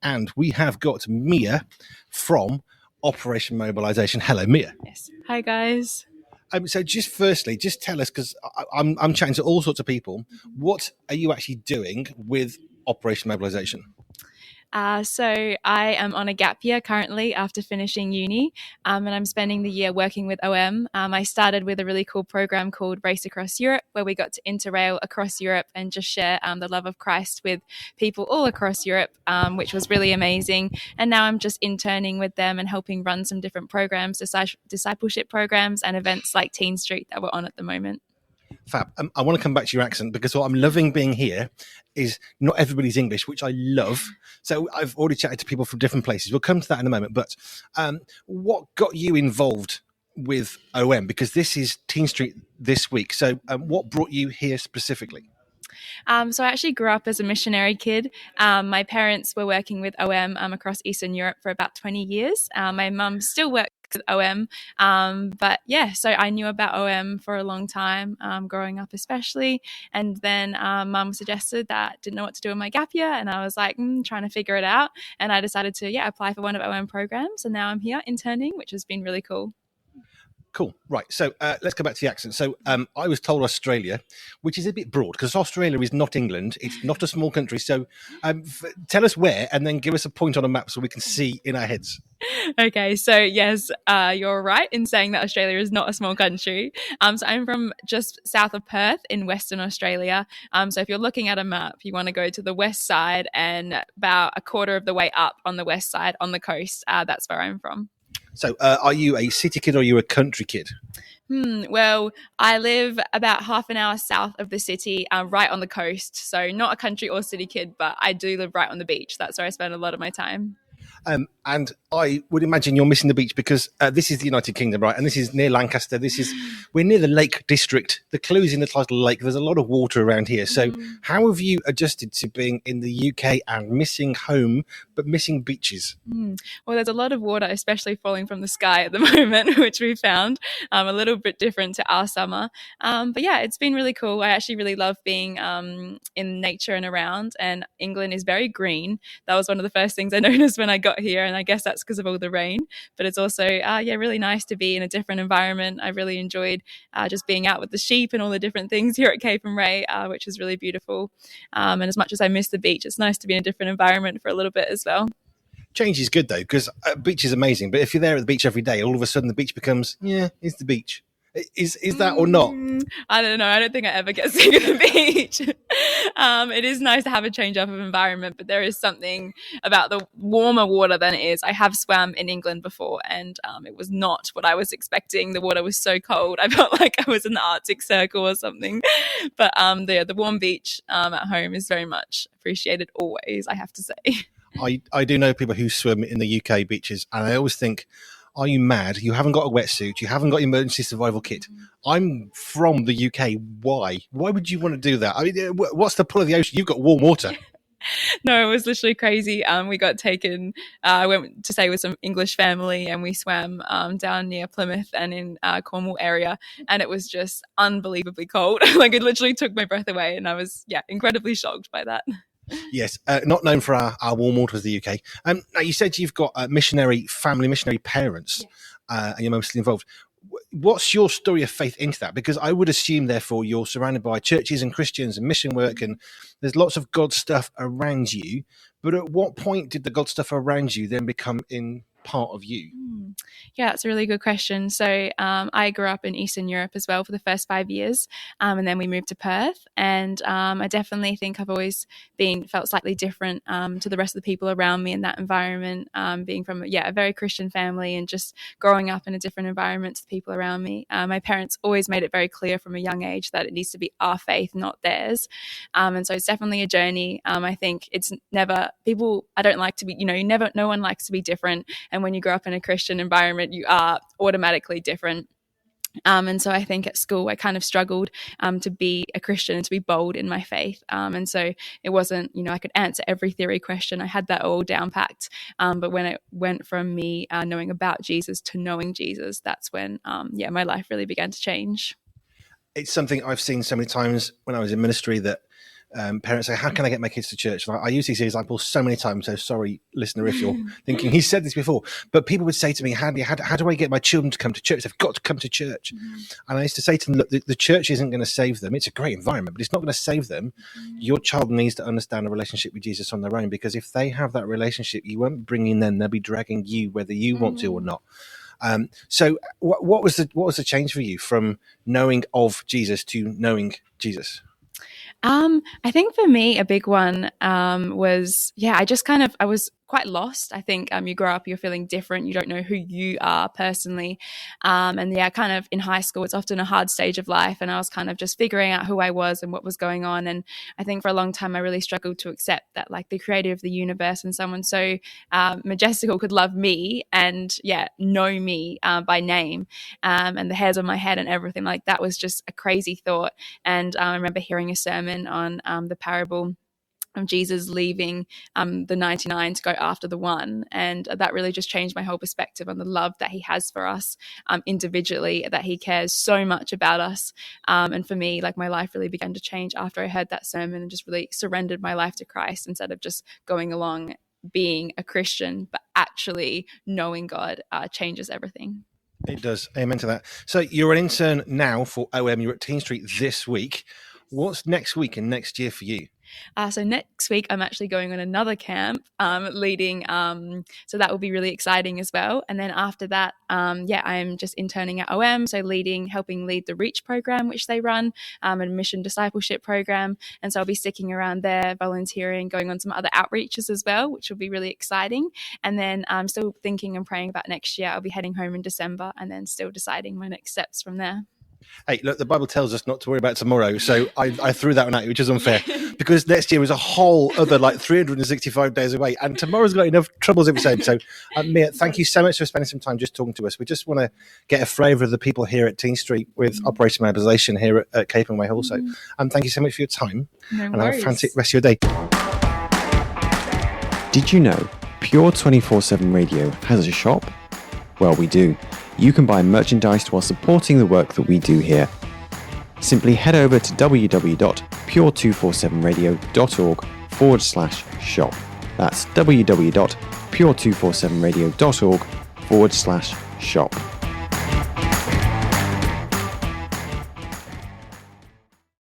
and we have got Mia from Operation Mobilisation. Hello, Mia. Yes. Hi, guys. So just firstly, just tell us, because I'm chatting to all sorts of people, what are you actually doing with Operation Mobilisation? So I am on a gap year currently after finishing uni, and I'm spending the year working with OM. I started with a really cool program called Race Across Europe, where we got to interrail across Europe and just share the love of Christ with people all across Europe, which was really amazing. And now I'm just interning with them and helping run some different programs, discipleship programs and events like Teen Street that we're on at the moment. Fab. I want to come back to your accent, because what I'm loving being here is not everybody's English, which I love. So I've already chatted to people from different places. We'll come to that in a moment. But what got you involved with OM? Because this is Teen Street this week. So what brought you here specifically? So I actually grew up as a missionary kid. My parents were working with OM across Eastern Europe for about 20 years. My mum still works with OM. But yeah, so I knew about OM for a long time, growing up especially. And then mum suggested that didn't know what to do in my gap year. And I was like, trying to figure it out. And I decided to, apply for one of OM programs. And now I'm here interning, which has been really cool. Cool. Right. So let's go back to the accent. So I was told Australia, which is a bit broad, because Australia is not England. It's not a small country. So tell us where, and then give us a point on a map so we can see in our heads. Okay, so yes, you're right in saying that Australia is not a small country. So I'm from just south of Perth in Western Australia. So if you're looking at a map, you want to go to the west side, and about a quarter of the way up on the west side on the coast. That's where I'm from. So are you a city kid or are you a country kid? Well, I live about half an hour south of the city, right on the coast. So not a country or city kid, but I do live right on the beach. That's where I spend a lot of my time. And I would imagine you're missing the beach, because this is the United Kingdom, right? And this is near Lancaster. We're near the Lake District. The clue's in the title, Lake. There's a lot of water around here. So how have you adjusted to being in the UK and missing home, but missing beaches? Well, there's a lot of water, especially falling from the sky at the moment, which we found a little bit different to our summer. But yeah, it's been really cool. I actually really love being in nature and around. And England is very green. That was one of the first things I noticed when I got here, and I guess that's because of all the rain. But it's also really nice to be in a different environment. I really enjoyed just being out with the sheep and all the different things here at Capernwray, which is really beautiful. And as much as I miss the beach, it's nice to be in a different environment for a little bit as well. Change is good though, because beach is amazing. But if you're there at the beach every day, all of a sudden the beach becomes, it's the beach. Is that or not? I don't know. I don't think I ever get sick of the beach. It is nice to have a change up of environment, but there is something about the warmer water than it is. I have swam in England before, and it was not what I was expecting. The water was so cold. I felt like I was in the Arctic Circle or something. But the warm beach at home is very much appreciated always, I have to say. I do know people who swim in the UK beaches, and I always think, are you mad? You haven't got a wetsuit. You haven't got emergency survival kit. I'm from the UK. Why? Why would you want to do that? I mean, what's the pull of the ocean? You've got warm water. No, it was literally crazy. We got taken, I went to stay with some English family, and we swam down near Plymouth and in Cornwall area. And it was just unbelievably cold. Like, it literally took my breath away. And I was, incredibly shocked by that. Yes, not known for our warm water as the UK. Now, you said you've got missionary parents, Yes. And you're mostly involved. What's your story of faith into that? Because I would assume, therefore, you're surrounded by churches and Christians and mission work, and there's lots of God stuff around you. But at what point did the God stuff around you then become in part of you? Yeah, that's a really good question. So I grew up in Eastern Europe as well for the first 5 years, and then we moved to Perth. And I definitely think I've always felt slightly different to the rest of the people around me in that environment, being from a very Christian family and just growing up in a different environment to the people around me. My parents always made it very clear from a young age that it needs to be our faith, not theirs. And so it's definitely a journey. I think it's never I don't like to be, no one likes to be different. And when you grow up in a Christian environment, you are automatically different. And so I think at school I kind of struggled to be a Christian and to be bold in my faith. And so it wasn't, I could answer every theory question. I had that all down packed. But when it went from me knowing about Jesus to knowing Jesus, that's when, my life really began to change. It's something I've seen so many times when I was in ministry, that parents say, how can I get my kids to church? And I use these examples so many times, so sorry, listener, if you're thinking he's said this before, but people would say to me, how do I get my children to come to church? They've got to come to church. And I used to say to them, look, the church isn't going to save them. It's a great environment, but it's not going to save them. Your child needs to understand a relationship with Jesus on their own, because if they have that relationship, you won't bring in them, they'll be dragging you whether you want to or not. So what was the change for you from knowing of Jesus to knowing Jesus? I think for me, a big one was, I was quite lost. I think you grow up, you're feeling different. You don't know who you are personally. Kind of in high school, it's often a hard stage of life. And I was kind of just figuring out who I was and what was going on. And I think for a long time, I really struggled to accept that like the creator of the universe and someone so majestical could love me and know me by name and the hairs on my head and everything. Like that was just a crazy thought. And I remember hearing a sermon on the parable of Jesus leaving the 99 to go after the one. And that really just changed my whole perspective on the love that he has for us individually, that he cares so much about us. And for me, like my life really began to change after I heard that sermon and just really surrendered my life to Christ instead of just going along being a Christian, but actually knowing God changes everything. It does. Amen to that. So you're an intern now for OM. You're at Teen Street this week. What's next week and next year for you? So next week, I'm actually going on another camp leading. So that will be really exciting as well. And then after that, I'm just interning at OM. So helping lead the REACH program, which they run, a mission discipleship program. And so I'll be sticking around there, volunteering, going on some other outreaches as well, which will be really exciting. And then I'm still thinking and praying about next year. I'll be heading home in December and then still deciding my next steps from there. Hey, look, the Bible tells us not to worry about tomorrow. So I threw that one at you, which is unfair, because next year is a whole other 365 days away. And tomorrow's got enough troubles of its own. So, Mia, thank you so much for spending some time just talking to us. We just want to get a flavour of the people here at Teen Street with Operation Mobilisation here at Capernwray Hall. So thank you so much for your time. No and worries. have a fantastic rest of your day. Did you know Pure 24/7 Radio has a shop? Well, we do. You can buy merchandise while supporting the work that we do here. Simply head over to www.pure247radio.org/shop. That's www.pure247radio.org/shop.